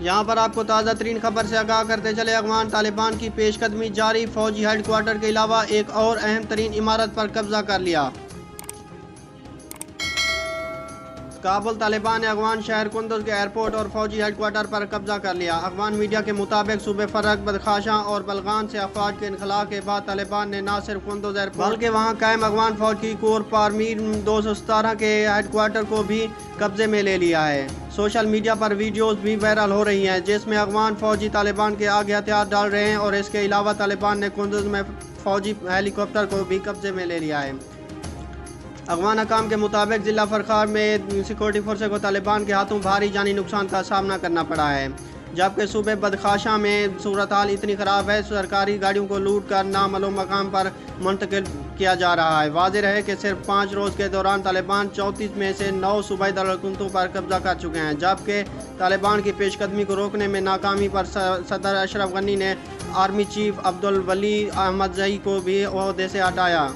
یہاں پر آپ کو تازہ ترین خبر سے آگاہ کرتے چلے افغان طالبان کی پیش قدمی جاری، فوجی ہیڈ کوارٹر کے علاوہ ایک اور اہم ترین عمارت پر قبضہ کر لیا۔ کابل طالبان نے افغان شہر قندوز کے ایئرپورٹ اور فوجی ہیڈ کوارٹر پر قبضہ کر لیا۔ افغان میڈیا کے مطابق صوبے فرق، بدخشاں اور بلغان سے افواج کے انخلاء کے بعد طالبان نے نہ صرف قندوز ایئرپورٹ بلکہ وہاں قائم افغان فوج کی کور پارمیر 217 کے ہیڈ کوارٹر کو بھی قبضے میں لے لیا ہے۔ سوشل میڈیا پر ویڈیوز بھی وائرل ہو رہی ہیں جس میں افغان فوجی طالبان کے آگے ہتھیار ڈال رہے ہیں، اور اس کے علاوہ طالبان نے قندوز میں فوجی ہیلی کاپٹر کو بھی قبضے میں لے لیا ہے۔ افغان حکام کے مطابق ضلع فرخار میں سیکورٹی فورسز کو طالبان کے ہاتھوں بھاری جانی نقصان کا سامنا کرنا پڑا ہے، جبکہ صوبے بدخشاں میں صورتحال اتنی خراب ہے سرکاری گاڑیوں کو لوٹ کر نامعلوم مقام پر منتقل کیا جا رہا ہے۔ واضح رہے کہ صرف 5 روز کے دوران طالبان 34 میں سے 9 صوبائی دارالحکومتوں پر قبضہ کر چکے ہیں، جبکہ طالبان کی پیش قدمی کو روکنے میں ناکامی پر صدر اشرف غنی نے آرمی چیف عبدالولی احمدزئی کو بھی عہدے سے ہٹایا۔